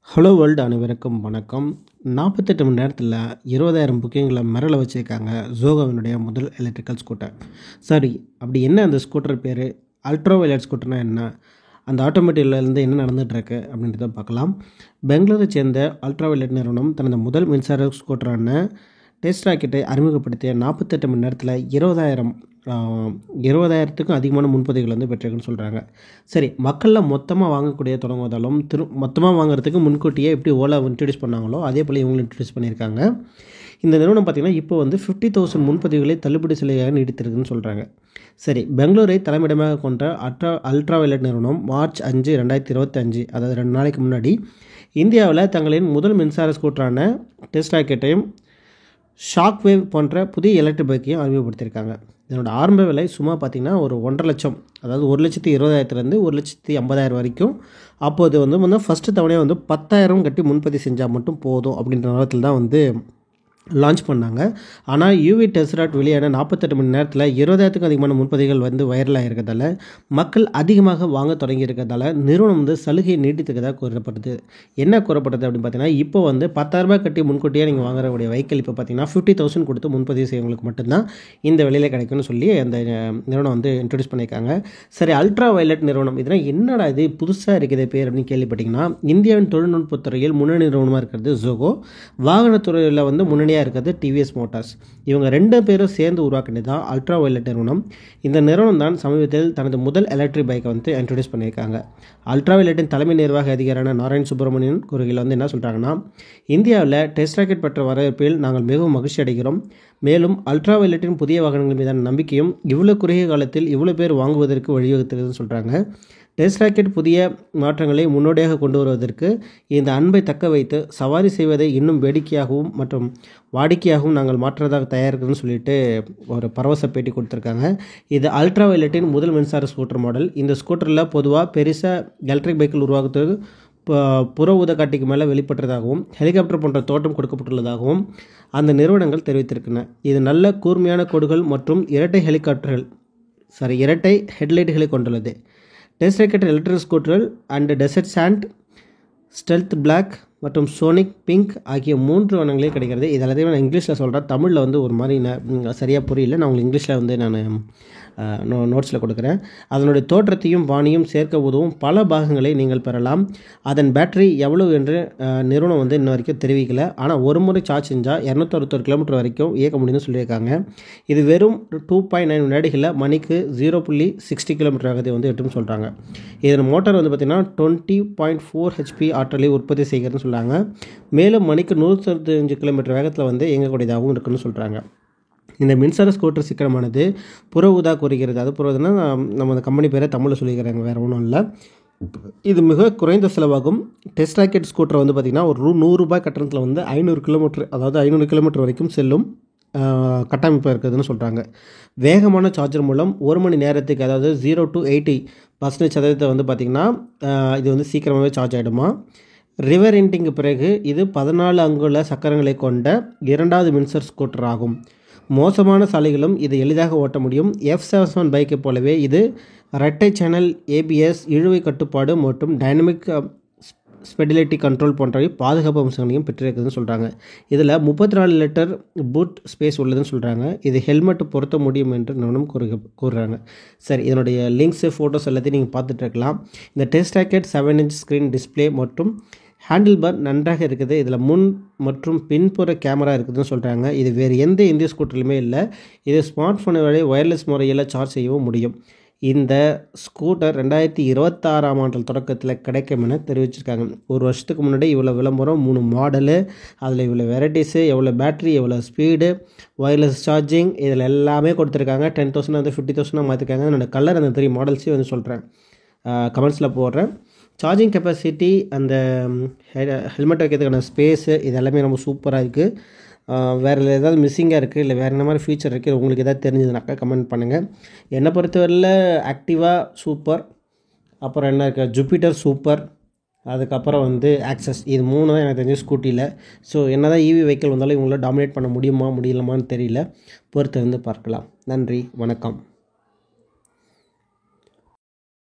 Hello world அனைவருக்கும் வணக்கம். 48 மணி நேரத்தில் 20,000 புக்கிங்களை மிரள வச்சுருக்காங்க ஜோகோவினுடைய முதல் எலக்ட்ரிக்கல் ஸ்கூட்டர். சரி, அப்படி என்ன அந்த ஸ்கூட்டர் பேர்? அல்ட்ரா வயலட் ஸ்கூட்டர்னால் என்ன? அந்த ஆட்டோமேட்டிவ்லேருந்து என்ன நடந்துகிட்ருக்கு அப்படின்றத பார்க்கலாம். பெங்களூரை சேர்ந்த அல்ட்ரா வயலட் நிறுவனம் தனது முதல் மின்சார ஸ்கூட்டரான டெஸ்ட் ராக்கெட்டை அறிமுகப்படுத்திய 48 மணி நேரத்தில் 20,000த்துக்கும் அதிகமான முன்பதிவுகள் பெற்றிருக்குன்னு சொல்கிறாங்க. சரி, மக்களில் மொத்தமாக வாங்கக்கூடிய தொடங்குவதாலும் மொத்தமாக வாங்குறதுக்கு முன்கூட்டியே எப்படி ஓலா இன்ட்ரடியூஸ் பண்ணாங்களோ அதே போல் இவங்களும் இன்ட்ரடியூஸ் பண்ணியிருக்காங்க. இந்த நிறுவனம் பார்த்திங்கன்னா இப்போ 50,000 முன்பதிவுகளை தள்ளுபடி சிலையாக நீடித்திருக்குன்னு சொல்கிறாங்க. சரி, பெங்களூரை தலைமையிடமாக கொண்ட அல்ட்ரா வயலட் நிறுவனம் மார்ச் 5, 2025, அதாவது 2 நாளைக்கு முன்னாடி இந்தியாவில் தங்களின் முதல் மின்சார ஸ்கூட்டரான டெஸ்ட் ராக்கெட்டையும் ஷாக்வேவ் போன்ற புதிய எலக்ட்ரிக் பைக்கையும் அறிமுகப்படுத்தியிருக்காங்க. இதனோட ஆரம்ப விலை சும்மா பார்த்திங்கன்னா ஒரு 1.5 லட்சம், அதாவது 1,20,000 1,50,000 வரைக்கும். அப்போது ஃபஸ்ட்டு தவணையாக 10,000 கட்டி முன்பதிவு செஞ்சால் மட்டும் போதும் அப்படின்ற நேரத்தில் தான் லான்ச் பண்ணாங்க. ஆனால் யூவி டெஸ்ராட் வெளியான 48 மணி நேரத்தில் 20,000க்கும் அதிகமான முன்பதிவுகள் வைரலாக இருக்கிறதால மக்கள் அதிகமாக வாங்க தொடங்கி இருக்கிறதால நிறுவனம் சலுகை நீட்டித்துக்கதாக கூறப்படுது. என்ன கூறப்படுது அப்படின்னு பார்த்தீங்கன்னா, இப்போ 10,000 கட்டி முன்கூட்டியாக நீங்கள் வாங்குறக்கூடிய வெஹிக்கிள் இப்போ பார்த்தீங்கன்னா 50,000 கொடுத்து முன்பதிவு செய்யவங்களுக்கு மட்டும்தான் இந்த விலையில் கிடைக்கும்னு சொல்லி அந்த நிறுவனம் இன்ட்ரடியூஸ் பண்ணியிருக்காங்க. சரி, அல்ட்ரா வயலட் நிறுவனம் இதனால் என்னடா இது புதுசாக இருக்குது பேர் அப்படின்னு கேள்விப்பட்டிங்கன்னா, இந்தியாவின் தொழில்நுட்பத்துறையில் முன்னணி நிறுவனமாக இருக்கிறது ஜோகோ, வாகனத்துறையில் முன்னணி இருக்கிறது டிவிஎஸ் மோட்டார்ஸ். இவங்க 2 பேரும் சேர்ந்து உருவாக்கினது தான் அல்ட்ரா வயலட் நிறுவனம். இந்த நிறுவனம் தான் சமீபத்தில் தனது முதல் எலக்ட்ரிக் பைக்கை இன்ட்ரடியூஸ் பண்ணியிருக்காங்க. அல்ட்ரா வயலட்டின் தலைமை நிர்வாக அதிகாரியான நாராயண் சுப்ரமணியன் கூறுகையில் என்ன சொல்கிறாங்கன்னா, இந்தியாவில் டெஸ்ட் ராக்கெட் பெற்ற வரவேற்பில் நாங்கள் மிகவும் மகிழ்ச்சி அடைகிறோம். மேலும் அல்ட்ரா வயலட்டின் புதிய வாகனங்கள் மீதான நம்பிக்கையும் இவ்வளோ குறுகிய காலத்தில் இவ்வளோ பேர் வாங்குவதற்கு வழிவகுத்துள்ளதுன்னு சொல்கிறாங்க. டெஸ்ட் ராக்கெட் புதிய மாற்றங்களை முன்னோடியாக கொண்டு வருவதற்கு இந்த அன்பை தக்க வைத்து சவாரி செய்வதை இன்னும் வேடிக்கையாகவும் மற்றும் வாடிக்கையாகவும் நாங்கள் மாற்றுறதாக தயாரிக்கிறதுன்னு சொல்லிட்டு ஒரு பரவச பேட்டி கொடுத்துருக்காங்க. இது அல்ட்ரா வயலட்டின் முதல் மின்சார ஸ்கூட்டர் மாடல். இந்த ஸ்கூட்டரில் பொதுவாக பெருசாக எலக்ட்ரிக் பைக்கில் உருவாக்குறதுக்கு புற ஊதக்காட்டிக்கு மேலே வெளிப்பட்டதாகவும் ஹெலிகாப்டர் போன்ற தோட்டம் கொடுக்கப்பட்டுள்ளதாகவும் அந்த நிறுவனங்கள் தெரிவித்திருக்கின்றன. இது நல்ல கூர்மையான கோடுகள் மற்றும் இரட்டை ஹெட்லைட்டுகளை கொண்டுள்ளது. டெஸ்ட் ராக்கெட் எலக்ட்ரிக் ஸ்கூட்டர்கள் and desert sand, stealth black மற்றும் சோனிக் பிங்க் ஆகிய 3 வண்ணங்களே கிடைக்கிறது. இது எல்லாத்தையும் நான் இங்கிலீஷில் சொல்கிறேன். தமிழில் ஒரு மாதிரி சரியாக புரியல. நான் உங்களுக்கு இங்கிலீஷில் நான் நோட்ஸில் கொடுக்குறேன். அதனுடைய தோற்றத்தையும் பாணியும் சேர்க்க உதவும் பல பாகங்களை நீங்கள் பெறலாம். அதன் பேட்டரி எவ்வளவு என்று நிறுவனம் இன்ன வரைக்கும் தெரிவிக்கல. ஆனால் ஒரு முறை சார்ஜ் செஞ்சால் 261 கிலோமீட்டர் வரைக்கும் இயக்க முடியும்னு சொல்லியிருக்காங்க. இது வெறும் 2.9 வினாடிகளில் மணிக்கு 0.60 கிலோமீட்டர் வேகத்தை எட்டுன்னு சொல்கிறாங்க. இதன் மோட்டார் பார்த்திங்கன்னா 20.4 HP ஆற்றலை உற்பத்தி செய்கிறதுன்னு சொல்கிறாங்க. மேலும் மணிக்கு 165 கிலோமீட்டர் வேகத்தில் இயங்கக்கூடியதாகவும் இருக்குன்னு சொல்கிறாங்க. இந்த மின்சார ஸ்கூட்டர் சிக்கனமானது புற ஊதா குறைகிறது. அது புறதுன்னா நம்ம அந்த கம்பெனி பேரை தமிழில் சொல்லிக்கிறாங்க, வேறு ஒன்றும் இல்லை. இது மிக குறைந்த செலவாகும். டெஸ்ட் ராக்கெட் ஸ்கூட்டர் பார்த்திங்கன்னா ஒரு ₹100 கட்டணத்தில் 500 கிலோமீட்டர், அதாவது 500 கிலோமீட்டர் வரைக்கும் செல்லும் கட்டமைப்பு இருக்குதுன்னு சொல்கிறாங்க. வேகமான சார்ஜர் மூலம் 1 மணி நேரத்துக்கு, அதாவது 0 to 80% பார்த்திங்கன்னா இது சீக்கிரமாகவே சார்ஜ் ஆகிடுமா. ரிவர் எண்டிங்கு பிறகு இது 14 அங்குல சக்கரங்களை கொண்ட 2வது மின்சார ஸ்கூட்டர் ஆகும். மோசமான சாலைகளும் இது எளிதாக ஓட்ட முடியும். F71 பைக்கை போலவே இது இரட்டை சேனல் ABS, இழுவை கட்டுப்பாடு மற்றும் டைனமிக் ஸ்பெடிலிட்டி கண்ட்ரோல் போன்றவை பாதுகாப்பு அம்சங்களையும் பெற்றிருக்குதுன்னு சொல்கிறாங்க. இதில் 34 லிட்டர் பூட் ஸ்பேஸ் உள்ளதுன்னு சொல்கிறாங்க. இது ஹெல்மெட் பொருத்த முடியும் என்று நிறுவனம் கூறுறாங்க. சரி, இதனுடைய லிங்க்ஸு, ஃபோட்டோஸ் எல்லாத்தையும் நீங்கள் பார்த்துட்டு இருக்கலாம். இந்த test rocket 7-inch screen display மற்றும் ஹேண்டில் பார் நன்றாக இருக்குது. இதில் முன் மற்றும் பின்புற கேமரா இருக்குதுன்னு சொல்கிறாங்க. இது வேறு எந்த இந்திய ஸ்கூட்டர்லையுமே இல்லை. இது ஸ்மார்ட் ஃபோனை வழி ஒயர்லெஸ் முறையில் சார்ஜ் செய்யவும் முடியும். இந்த ஸ்கூட்டர் 2026ஆம் ஆண்டு தொடக்கத்தில் கிடைக்கும் என தெரிவிச்சிருக்காங்க. ஒரு வருஷத்துக்கு முன்னாடி இவ்வளோ விளம்பரம், 3 மாடலு, அதில் இவ்வளோ வெரைட்டிஸு, எவ்வளோ பேட்ரி, எவ்வளோ ஸ்பீடு, ஒயர்லெஸ் சார்ஜிங், இதில் எல்லாமே கொடுத்துருக்காங்க. 10,000 50,000 மாற்றிருக்காங்க. என்னோட கலர் அந்த 3 மாடல்ஸையும் சொல்கிறேன், கமெண்ட்ஸில் போடுறேன். சார்ஜிங் கெப்பாசிட்டி, அந்த ஹெல்மெட் வைக்கிறதுக்கான ஸ்பேஸு, இது எல்லாமே ரொம்ப சூப்பராக இருக்குது. வேறு ஏதாவது மிஸ்ஸிங்காக இருக்குது, இல்லை வேறு என்ன மாதிரி ஃபீச்சர் இருக்குது, உங்களுக்கு எதாவது தெரிஞ்சதுனாக்கா கமெண்ட் பண்ணுங்கள். என்னை பொறுத்தவரையில் ஆக்டிவா சூப்பர், அப்புறம் என்ன இருக்குது, ஜூபிட்டர் சூப்பர், அதுக்கப்புறம் ஆக்சஸ், இது 3 தான் எனக்கு தெரிஞ்ச ஸ்கூட்டியில். ஸோ என்ன தான் EV வெஹிக்கிள் வந்தாலும் இவங்களால டாமினேட் பண்ண முடியுமா முடியலமான்னு தெரியல. பொறுத்து பார்க்கலாம். நன்றி, வணக்கம்.